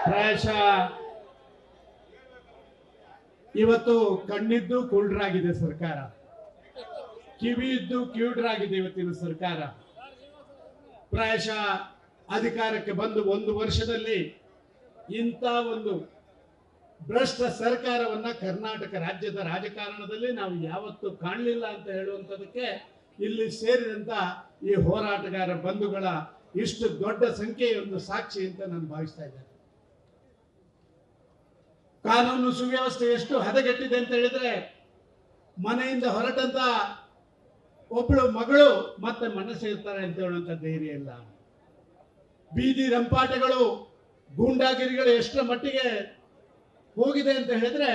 ಪ್ರಾಯಶಃ ಇವತ್ತು ಕಣ್ಣಿದ್ದು ಕುರುಡರಾಗಿದೆ ಸರ್ಕಾರ, ಕಿವಿ ಇದ್ದು ಕಿವುಡರಾಗಿದೆ ಇವತ್ತಿನ ಸರ್ಕಾರ. ಪ್ರಾಯಶಃ ಅಧಿಕಾರಕ್ಕೆ ಬಂದು 1 ವರ್ಷದಲ್ಲಿ ಇಂಥ ಒಂದು ಭ್ರಷ್ಟ ಸರ್ಕಾರವನ್ನ ಕರ್ನಾಟಕ ರಾಜ್ಯದ ರಾಜಕಾರಣದಲ್ಲಿ ನಾವು ಯಾವತ್ತೂ ಕಾಣಲಿಲ್ಲ ಅಂತ ಹೇಳುವಂಥದಕ್ಕೆ ಇಲ್ಲಿ ಸೇರಿದಂತ ಈ ಹೋರಾಟಗಾರ ಬಂಧುಗಳ ಇಷ್ಟು ದೊಡ್ಡ ಸಂಖ್ಯೆಯೊಂದು ಸಾಕ್ಷಿ ಅಂತ ನಾನು ಭಾವಿಸ್ತಾ ಇದ್ದೇನೆ. ಕಾನೂನು ಸುವ್ಯವಸ್ಥೆ ಎಷ್ಟು ಹದಗೆಟ್ಟಿದೆ ಅಂತ ಹೇಳಿದ್ರೆ, ಮನೆಯಿಂದ ಹೊರಟಂತ ಒಬ್ಬಳು ಮಗಳು ಮತ್ತೆ ಮನೆ ಸೇರ್ತಾರೆ ಅಂತ ಹೇಳುವಂತ ಧೈರ್ಯ ಇಲ್ಲ. ಬೀದಿ ರಂಪಾಟಗಳು, ಗೂಂಡಾಗಿರಿಗಳು ಎಷ್ಟರ ಮಟ್ಟಿಗೆ ಹೋಗಿದೆ ಅಂತ ಹೇಳಿದ್ರೆ,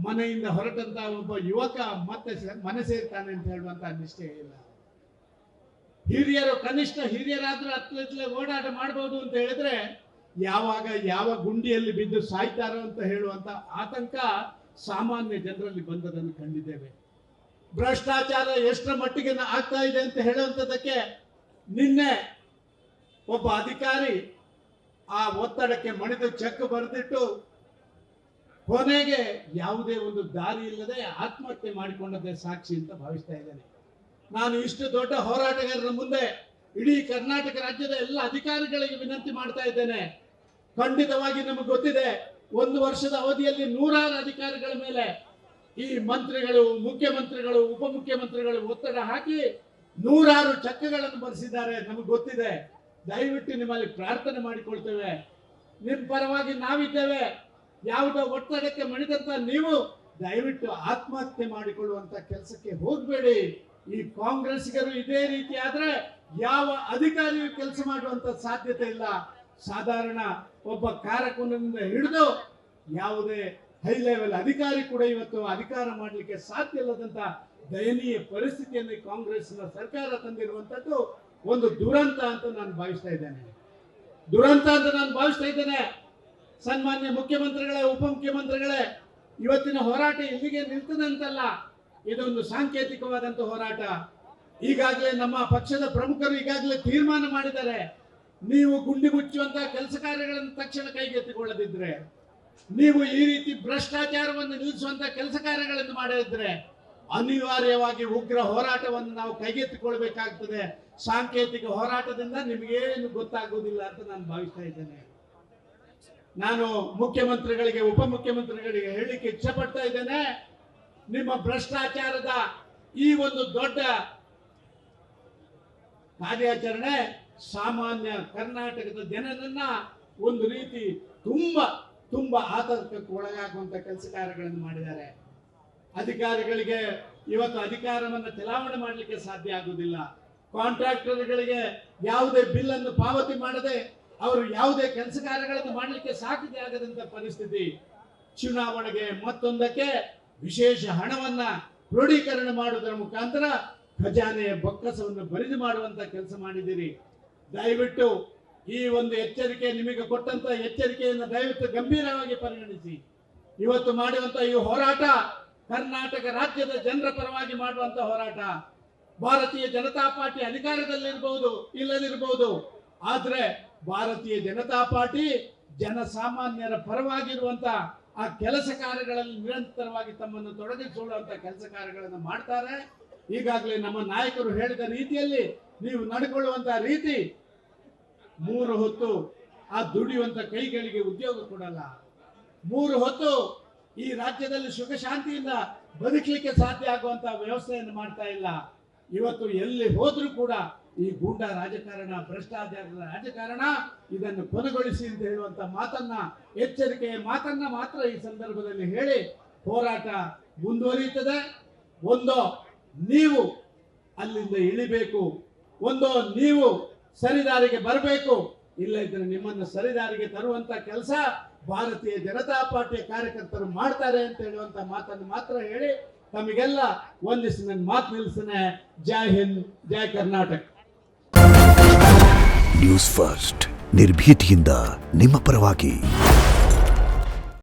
ಮನೆಯಿಂದ ಹೊರಟಂತ ಒಬ್ಬ ಯುವಕ ಮತ್ತೆ ಮನೆ ಸೇರ್ತಾನೆ ಅಂತ ಹೇಳುವಂತ ನಿಶ್ಚಯ ಇಲ್ಲ. ಹಿರಿಯರು ಕನಿಷ್ಠ ಹಿರಿಯರಾದ್ರೂ ಹತ್ತಲೇ ಓಡಾಟ ಮಾಡಬಹುದು ಅಂತ ಹೇಳಿದ್ರೆ, ಯಾವಾಗ ಯಾವ ಗುಂಡಿಯಲ್ಲಿ ಬಿದ್ದು ಸಾಯ್ತಾರೋ ಅಂತ ಹೇಳುವಂತ ಆತಂಕ ಸಾಮಾನ್ಯ ಜನರಲ್ಲಿ ಬಂದದನ್ನು ಕಂಡಿದ್ದೇವೆ. ಭ್ರಷ್ಟಾಚಾರ ಎಷ್ಟರ ಮಟ್ಟಿಗೆ ಆಗ್ತಾ ಇದೆ ಅಂತ ಹೇಳುವಂಥದ್ದಕ್ಕೆ ನಿನ್ನೆ ಒಬ್ಬ ಅಧಿಕಾರಿ ಆ ಒತ್ತಡಕ್ಕೆ ಮಣಿದು ಚೆಕ್ ಬರೆದಿಟ್ಟು ಕೊನೆಗೆ ಯಾವುದೇ ಒಂದು ದಾರಿ ಇಲ್ಲದೆ ಆತ್ಮಹತ್ಯೆ ಮಾಡಿಕೊಂಡದ್ದೇ ಸಾಕ್ಷಿ ಅಂತ ಭಾವಿಸ್ತಾ ಇದ್ದೇನೆ. ನಾನು ಇಷ್ಟು ದೊಡ್ಡ ಹೋರಾಟಗಾರರ ಮುಂದೆ ಇಡೀ ಕರ್ನಾಟಕ ರಾಜ್ಯದ ಎಲ್ಲ ಅಧಿಕಾರಿಗಳಿಗೆ ವಿನಂತಿ ಮಾಡ್ತಾ ಇದ್ದೇನೆ. ಖಂಡಿತವಾಗಿ ನಮಗೆ ಗೊತ್ತಿದೆ, 1 ವರ್ಷದ ಅವಧಿಯಲ್ಲಿ 100 ಅಧಿಕಾರಿಗಳ ಮೇಲೆ ಈ ಮಂತ್ರಿಗಳು, ಮುಖ್ಯಮಂತ್ರಿಗಳು, ಉಪಮುಖ್ಯಮಂತ್ರಿಗಳು ಒತ್ತಡ ಹಾಕಿ 100 ಚೆಕ್ಗಳನ್ನು ಬರೆಸಿದ್ದಾರೆ. ನಮಗೆ ಗೊತ್ತಿದೆ. ದಯವಿಟ್ಟು ನಿಮ್ಮಲ್ಲಿ ಪ್ರಾರ್ಥನೆ ಮಾಡಿಕೊಳ್ತೇವೆ, ನಿಮ್ಮ ಪರವಾಗಿ ನಾವಿದ್ದೇವೆ. ಯಾವುದೋ ಒತ್ತಡಕ್ಕೆ ಮಣಿದಂತ ನೀವು ದಯವಿಟ್ಟು ಆತ್ಮಹತ್ಯೆ ಮಾಡಿಕೊಳ್ಳುವಂತ ಕೆಲಸಕ್ಕೆ ಹೋಗಬೇಡಿ. ಈ ಕಾಂಗ್ರೆಸ್ಸಿಗರು ಇದೇ ರೀತಿ ಆದ್ರೆ ಯಾವ ಅಧಿಕಾರಿಯು ಕೆಲಸ ಮಾಡುವಂತ ಸಾಧ್ಯತೆ ಇಲ್ಲ. ಸಾಧಾರಣ ಒಬ್ಬ ಕಾರಕುನದಿಂದ ಹಿಡಿದು ಯಾವುದೇ ಹೈ ಲೆವೆಲ್ ಅಧಿಕಾರಿ ಕೂಡ ಇವತ್ತು ಅಧಿಕಾರ ಮಾಡಲಿಕ್ಕೆ ಸಾಧ್ಯ ಇಲ್ಲದಂತ ದಯನೀಯ ಪರಿಸ್ಥಿತಿಯನ್ನು ಕಾಂಗ್ರೆಸ್ನ ಸರ್ಕಾರ ತಂದಿರುವಂತದ್ದು ಒಂದು ದುರಂತ ಅಂತ ನಾನು ಭಾವಿಸ್ತಾ ಇದ್ದೇನೆ. ಸನ್ಮಾನ್ಯ ಮುಖ್ಯಮಂತ್ರಿಗಳೇ, ಉಪಮುಖ್ಯಮಂತ್ರಿಗಳೇ, ಇವತ್ತಿನ ಹೋರಾಟ ಇಲ್ಲಿಗೆ ನಿಲ್ತದಂತಲ್ಲ, ಇದೊಂದು ಸಾಂಕೇತಿಕವಾದಂತ ಹೋರಾಟ. ಈಗಾಗಲೇ ನಮ್ಮ ಪಕ್ಷದ ಪ್ರಮುಖರು ಈಗಾಗಲೇ ತೀರ್ಮಾನ ಮಾಡಿದ್ದಾರೆ, ನೀವು ಗುಂಡಿ ಮುಚ್ಚುವಂತ ಕೆಲಸ ಕಾರ್ಯಗಳನ್ನು ತಕ್ಷಣ ಕೈಗೆತ್ತಿಕೊಳ್ಳದಿದ್ರೆ, ನೀವು ಈ ರೀತಿ ಭ್ರಷ್ಟಾಚಾರವನ್ನು ನಿಲ್ಲಿಸುವಂತ ಕೆಲಸ ಕಾರ್ಯಗಳನ್ನು ಮಾಡದಿದ್ರೆ ಅನಿವಾರ್ಯವಾಗಿ ಉಗ್ರ ಹೋರಾಟವನ್ನು ನಾವು ಕೈಗೆತ್ತಿಕೊಳ್ಬೇಕಾಗ್ತದೆ. ಸಾಂಕೇತಿಕ ಹೋರಾಟದಿಂದ ನಿಮಗೇನು ಗೊತ್ತಾಗುವುದಿಲ್ಲ ಅಂತ ನಾನು ಭಾವಿಸ್ತಾ ಇದ್ದೇನೆ. ನಾನು ಮುಖ್ಯಮಂತ್ರಿಗಳಿಗೆ, ಉಪಮುಖ್ಯಮಂತ್ರಿಗಳಿಗೆ ಹೇಳಲಿಕ್ಕೆ ಇಚ್ಛೆ ಪಡ್ತಾ ಇದ್ದೇನೆ, ನಿಮ್ಮ ಭ್ರಷ್ಟಾಚಾರದ ಈ ಒಂದು ದೊಡ್ಡ ಕಾರ್ಯಾಚರಣೆ ಸಾಮಾನ್ಯ ಕರ್ನಾಟಕದ ಜನರನ್ನ ಒಂದು ರೀತಿ ತುಂಬಾ ಆತಂಕಕ್ಕೆ ಒಳಗಾಗುವಂತ ಕೆಲಸ ಕಾರ್ಯಗಳನ್ನು ಮಾಡಿದ್ದಾರೆ. ಅಧಿಕಾರಿಗಳಿಗೆ ಇವತ್ತು ಅಧಿಕಾರವನ್ನು ಚಲಾವಣೆ ಮಾಡಲಿಕ್ಕೆ ಸಾಧ್ಯ ಆಗುವುದಿಲ್ಲ. ಕಾಂಟ್ರಾಕ್ಟರ್ಗಳಿಗೆ ಯಾವುದೇ ಬಿಲ್ ಅನ್ನು ಪಾವತಿ ಮಾಡದೆ ಅವರು ಯಾವುದೇ ಕೆಲಸ ಕಾರ್ಯಗಳನ್ನು ಮಾಡಲಿಕ್ಕೆ ಸಾಧ್ಯತೆ ಆಗದಂತ ಪರಿಸ್ಥಿತಿ. ಚುನಾವಣೆಗೆ ಮತ್ತೊಂದಕ್ಕೆ ವಿಶೇಷ ಹಣವನ್ನ ಕ್ರೋಢೀಕರಣ ಮಾಡುವುದರ ಮುಖಾಂತರ ಖಜಾನೆಯ ಬೊಕ್ಕಸವನ್ನು ಬರಿದು ಮಾಡುವಂತ ಕೆಲಸ ಮಾಡಿದ್ದೀರಿ. ದಯವಿಟ್ಟು ಈ ಒಂದು ಎಚ್ಚರಿಕೆ, ನಿಮಗೆ ಕೊಟ್ಟಂತ ಎಚ್ಚರಿಕೆಯನ್ನು ದಯವಿಟ್ಟು ಗಂಭೀರವಾಗಿ ಪರಿಗಣಿಸಿ. ಇವತ್ತು ಮಾಡುವಂತ ಈ ಹೋರಾಟ ಕರ್ನಾಟಕ ರಾಜ್ಯದ ಜನರ ಪರವಾಗಿ ಮಾಡುವಂತ ಹೋರಾಟ. ಭಾರತೀಯ ಜನತಾ ಪಾರ್ಟಿ ಅಧಿಕಾರದಲ್ಲಿರಬಹುದು, ಇಲ್ಲದಿರಬಹುದು, ಆದ್ರೆ ಭಾರತೀಯ ಜನತಾ ಪಾರ್ಟಿ ಜನಸಾಮಾನ್ಯರ ಪರವಾಗಿರುವಂತ ಆ ಕೆಲಸ ಕಾರ್ಯಗಳಲ್ಲಿ ನಿರಂತರವಾಗಿ ತಮ್ಮನ್ನು ತೊಡಗಿಸಿಕೊಳ್ಳುವಂತ ಕೆಲಸ ಕಾರ್ಯಗಳನ್ನು ಮಾಡ್ತಾರೆ. ಈಗಾಗಲೇ ನಮ್ಮ ನಾಯಕರು ಹೇಳಿದ ರೀತಿಯಲ್ಲಿ ನೀವು ನಡ್ಕೊಳ್ಳುವಂತ ರೀತಿ 3 ಹೊತ್ತು ಆ ದುಡಿಯುವಂತ ಕೈಗಳಿಗೆ ಉದ್ಯೋಗ ಕೊಡಲ್ಲ. 3 ಹೊತ್ತು ಈ ರಾಜ್ಯದಲ್ಲಿ ಸುಖ ಶಾಂತಿಯಿಂದ ಬದುಕಲಿಕ್ಕೆ ಸಾಧ್ಯ ಆಗುವಂತ ವ್ಯವಸ್ಥೆಯನ್ನು ಮಾಡ್ತಾ ಇಲ್ಲ. ಇವತ್ತು ಎಲ್ಲಿ ಹೋದ್ರೂ ಕೂಡ ಈ ಗೂಂಡಾ ರಾಜಕಾರಣ, ಭ್ರಷ್ಟಾಚಾರದ ರಾಜಕಾರಣ, ಇದನ್ನು ಕೊನೆಗೊಳಿಸಿ ಅಂತ ಹೇಳುವಂತ ಮಾತನ್ನ, ಎಚ್ಚರಿಕೆಯ ಮಾತನ್ನ ಮಾತ್ರ ಈ ಸಂದರ್ಭದಲ್ಲಿ ಹೇಳಿ ಹೋರಾಟ ಮುಂದುವರಿಯುತ್ತದೆ. ಒಂದೋ ನೀವು ಅಲ್ಲಿಂದ ಇಳಿಬೇಕು, ಒಂದೋ ನೀವು ಸರಿದಾರಿಗೆ ಬರಬೇಕು, ಇಲ್ಲ ಇದ್ರೆ ನಿಮ್ಮನ್ನು ಸರಿದಾರಿಗೆ ತರುವಂತ ಕೆಲಸ ಭಾರತೀಯ ಜನತಾ ಪಾರ್ಟಿಯ ಕಾರ್ಯಕರ್ತರು ಮಾಡ್ತಾರೆ ಅಂತ ಹೇಳುವಂತ ಮಾತನ್ನು ಮಾತ್ರ ಹೇಳಿ ತಮಗೆಲ್ಲ ವಂದಿಸಿ ನನ್ನ ಮಾತು ನಿಲ್ಲಿಸ್ತೇನೆ. ಜೈ ಹಿಂದ್, ಜೈ ಕರ್ನಾಟಕ. ನ್ಯೂಸ್ ಫಸ್ಟ್, ನಿರ್ಭೀತಿಯಿಂದ ನಿಮ್ಮ ಪರವಾಗಿ.